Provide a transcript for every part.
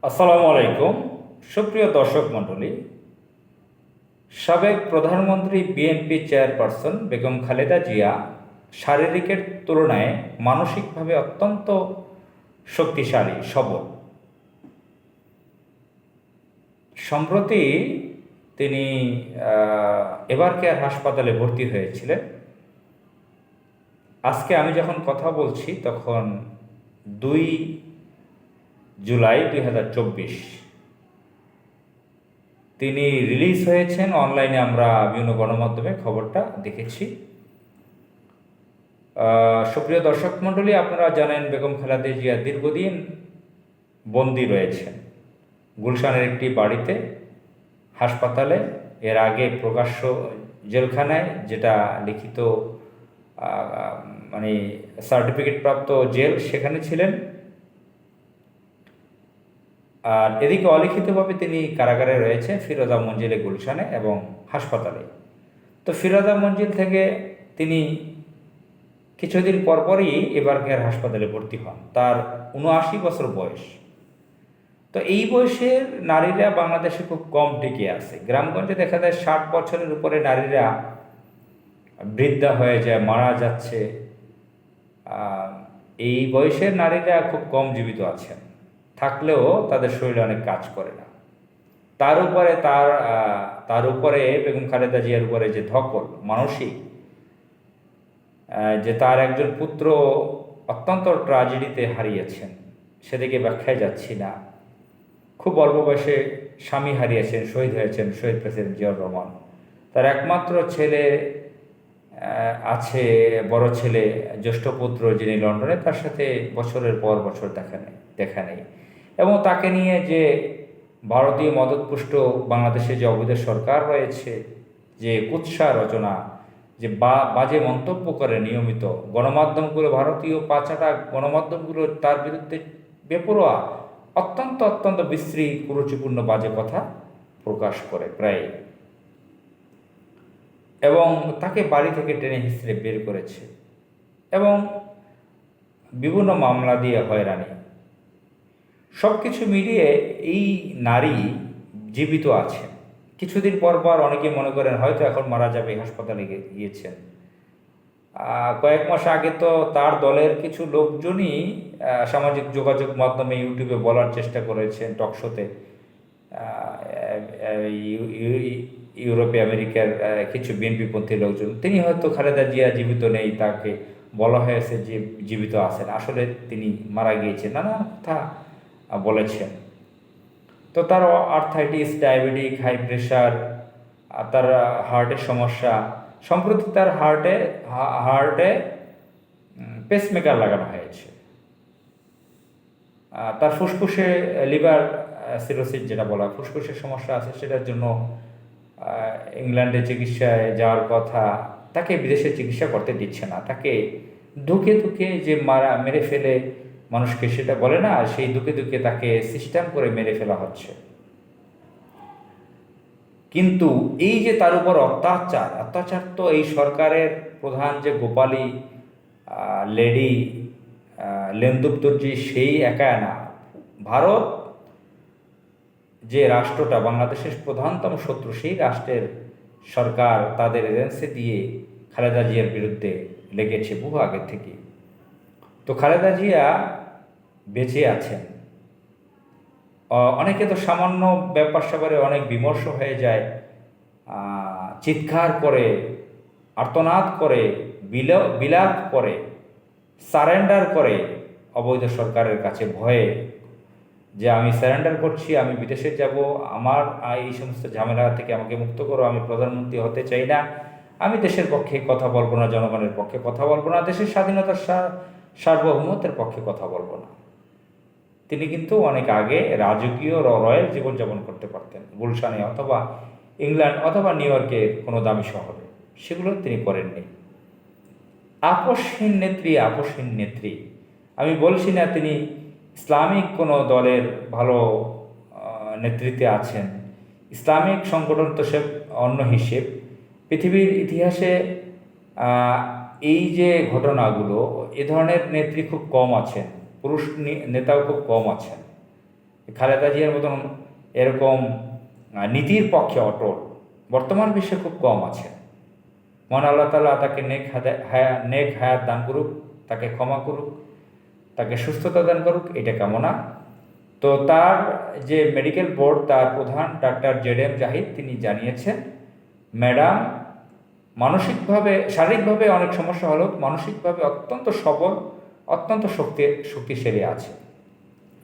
আসসালামু আলাইকুম। সুপ্রিয় দর্শক মণ্ডলী, সাবেক প্রধানমন্ত্রী বিএনপি চেয়ারপারসন বেগম খালেদা জিয়া শারীরিকের তুলনায় মানসিকভাবে অত্যন্ত শক্তিশালী, সবল। সম্প্রতি তিনি এবার কেয়ার হাসপাতালে ভর্তি হয়েছিলেন। আজকে আমি যখন কথা বলছি তখন 2 জুলাই 2024 তিনি রিলিজ হয়েছেন। অনলাইনে আমরা বিভিন্ন গণমাধ্যমে খবরটা দেখেছি। সুপ্রিয় দর্শক মণ্ডলী, আপনারা জানেন বেগম খালেদা জিয়া দীর্ঘদিন বন্দী রয়েছেন গুলশানের একটি বাড়িতে, হাসপাতালে, এর আগে প্রকাশ্য জেলখানায়, যেটা লিখিত মানে সার্টিফিকেট প্রাপ্ত জেল, সেখানে ছিলেন। আর এদিকে অলিখিতভাবে তিনি কারাগারে রয়েছেন ফিরোজা মঞ্জিলে গুলশানে এবং হাসপাতালে। তো ফিরোজা মঞ্জিল থেকে তিনি কিছুদিন পরপরই এবার কেয়ার হাসপাতালে ভর্তি হন। তার ৭৯ বছর বয়স। তো এই বয়সের নারীরা বাংলাদেশে খুব কম টিকে আছে। গ্রামগঞ্জে দেখা যায় ৬০ বছরের উপরে নারীরা বৃদ্ধা হয়ে যায়, মারা যাচ্ছে। এই বয়সের নারীরা খুব কম জীবিত আছেন, থাকলেও তাদের শরীরে অনেক কাজ করে না। তার উপরে বেগম খালেদা জিয়ার উপরে যে ধকল মানসিক, যে তার একজন পুত্র অত্যন্ত ট্র্যাজেডিতে হারিয়েছেন, সেদিকে ব্যাখ্যায় যাচ্ছি না। খুব অল্প বয়সে স্বামী হারিয়েছেন, শহীদ হয়েছেন শহীদ প্রেসিডেন্ট জিয়াউর রহমান। তার একমাত্র ছেলে আছে, বড় ছেলে, জ্যেষ্ঠ পুত্র, যিনি লন্ডনে, তার সাথে বছরের পর বছর দেখা নেই। এবং তাকে নিয়ে যে ভারতীয় মদতপুষ্ট বাংলাদেশে যে অবৈধ সরকার রয়েছে, যে কুৎসা রচনা, যে বাজে মন্তব্য করে নিয়মিত গণমাধ্যমগুলো, ভারতীয় পাঁচাটা গণমাধ্যমগুলো তার বিরুদ্ধে বেপরোয়া, অত্যন্ত বিশ্রী, কুরুচিপূর্ণ বাজে কথা প্রকাশ করে প্রায়, এবং তাকে বাড়ি থেকে টেনে হিঁচড়ে বের করেছে এবং বিভিন্ন মামলা দিয়ে হয়রানি। সব কিছু মিলিয়ে এই নারী জীবিত আছেন। কিছুদিন পর অনেকে মনে করেন হয়তো এখন মারা যাবে, হাসপাতালে গিয়েছেন। কয়েক মাস আগে তো তার দলের কিছু লোকজনই সামাজিক যোগাযোগ মাধ্যমে, ইউটিউবে বলার চেষ্টা করেছেন, টকশোতে, ইউরোপে আমেরিকার কিছু বিএনপিপন্থী লোকজন, তিনি হয়তো খালেদা জিয়া জীবিত নেই, তাকে বলা হয়েছে যে জীবিত আছেন, আসলে তিনি মারা গিয়েছেন, নানা কথা বলেছেন। তো তার আর্থাইটিস, ডায়াবেটিক, হাই প্রেশার, তার হার্টের সমস্যা। সম্প্রতি তার হার্টে পেসমেকার লাগানো হয়েছে। তার ফুসফুসে লিভার সিরোসিস, যেটা বলা, ফুসফুসের সমস্যা আছে, সেটার জন্য ইংল্যান্ডে চিকিৎসায় যাওয়ার কথা। তাকে বিদেশে চিকিৎসা করতে দিচ্ছে না, তাকে ধুকে যে মেরে ফেলে মানুষকে, সেটা বলে না, সেই ধুকে তাকে সিস্টেম করে মেরে ফেলা হচ্ছে। কিন্তু এই যে তার উপর অত্যাচার তো এই সরকারের প্রধান যে গোপালী লেডি লেন্দুব দর্জি, সেই একা না। ভারত যে রাষ্ট্রটা বাংলাদেশের প্রধানতম শত্রু, সেই রাষ্ট্রের সরকার তাদের এজেন্সি দিয়ে খালেদা জিয়ার বিরুদ্ধে লেগেছে বহু আগে থেকে। তো খালেদা জিয়া বেঁচে আছেন। অনেকে তো সামান্য ব্যাপার স্যাপারে অনেক বিমর্ষ হয়ে যায়, চিৎকার করে, আর্তনাদ করে, বিলাপ করে, সারেন্ডার করে অবৈধ সরকারের কাছে ভয়ে, যে আমি সারেন্ডার করছি, আমি বিদেশে যাব, আমার এই সমস্ত ঝামেলা থেকে আমাকে মুক্ত করো, আমি প্রধানমন্ত্রী হতে চাই না, আমি দেশের পক্ষে কথা বলবো না, জনগণের পক্ষে কথা বলবো না, দেশের স্বাধীনতার সার্বভৌমত্বের পক্ষে কথা বলবো না। তিনি কিন্তু অনেক আগে রাজকীয় রয়্যাল জীবনযাপন করতে পারতেন, গুলশানে অথবা ইংল্যান্ড অথবা নিউ ইয়র্কের কোনো দামি শহরে, সেগুলো তিনি করেননি। আপসহীন নেত্রী। আমি বলছি না তিনি ইসলামিক কোনো দলের ভালো নেতৃত্বে আছেন, ইসলামিক সংগঠন তো সে অন্য হিসেব। পৃথিবীর ইতিহাসে এই যে ঘটনাগুলো, এ ধরনের নেত্রী খুব কম আছেন, পুরুষ নেতাও খুব কম আছেন। খালেদা জিয়ার মতন এরকম নীতির পক্ষে অটল বর্তমান বিশ্বে খুব কম আছে। মহান আল্লাহ তাআলা তাকে নেক হায়াত দান করুক, তাকে ক্ষমা করুক, তাকে সুস্থতা দান করুক, এটা কামনা। তো তার যে মেডিকেল বোর্ড, তার প্রধান ডাক্তার জেড এম জাহিদ তিনি জানিয়েছেন, ম্যাডাম মানসিকভাবে, শারীরিকভাবে অনেক সমস্যা হলেও মানসিকভাবে অত্যন্ত সবল, অত্যন্ত শক্তিশালী আছে।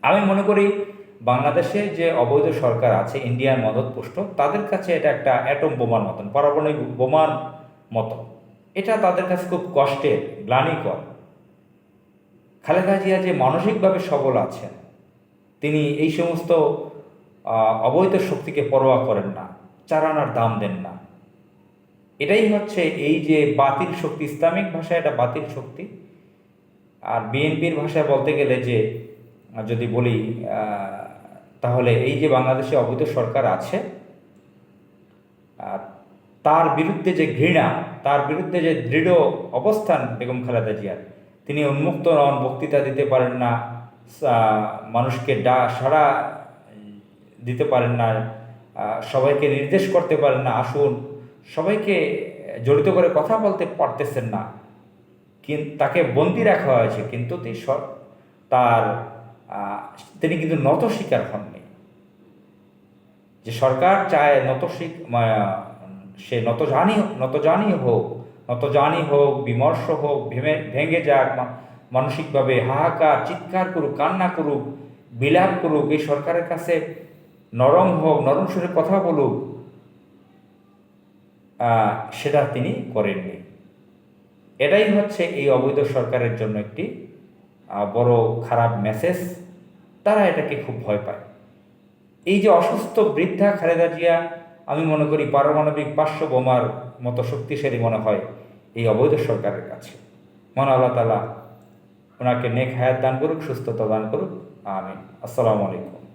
আমি মনে করি বাংলাদেশে যে অবৈধ সরকার আছে, ইন্ডিয়ার মদতপুষ্ট, তাদের কাছে এটা একটা অ্যাটম বোমার মতন, পারমাণবিক বোমার মতো। এটা তাদের কাছে খুব কষ্টের, গ্লানিকর। খালেদা জিয়া যে মানসিকভাবে সবল আছেন, তিনি এই সমস্ত অবৈধ শক্তিকে পরোয়া করেন না, চার আনার দাম দেন না। এটাই হচ্ছে এই যে বাতিল শক্তি, ইসলামিক ভাষায় এটা বাতিল শক্তি। আর বিএনপির ভাষায় বলতে গেলে যে যদি বলি তাহলে এই যে বাংলাদেশে অবৈধ সরকার আছে, তার বিরুদ্ধে যে ঘৃণা, তার বিরুদ্ধে যে দৃঢ় অবস্থান বেগম খালেদা জিয়ার, তিনি উন্মুক্ত নন, বক্তৃতা দিতে পারেন না, মানুষকে সাড়া দিতে পারেন না, সবাইকে নির্দেশ করতে পারেন না, আসুন, সবাইকে জড়িত করে কথা বলতে পারতেছেন না। তাকে বন্দি রাখা হয়েছে, কিন্তু তিনি কিন্তু নত স্বীকার হননি। যে সরকার চায় সে নতজানি হোক, বিমর্ষ হোক, ভেঙে যাক, মানসিকভাবে হাহাকার, চিৎকার করুক, কান্না করুক, বিলাপ করুক, এই সরকারের কাছে নরম হোক, নরম সুরে কথা বলুক, সেটা তিনি করেননি। এটাই হচ্ছে এই অবৈধ সরকারের জন্য একটি বড় খারাপ মেসেজ। তারা এটাকে খুব ভয় পায়। এই যে অসুস্থ বৃদ্ধা খালেদা জিয়া, আমি মনে করি পারমাণবিক পার্শ্ব বোমার মতো শক্তিশালী মনে হয় এই অবৈধ সরকারের কাছে। মহান আল্লাহ তাআলা ওনাকে নেক হায়াত দান করুক, সুস্থতা দান করুক। আমিন। আসসালামু আলাইকুম।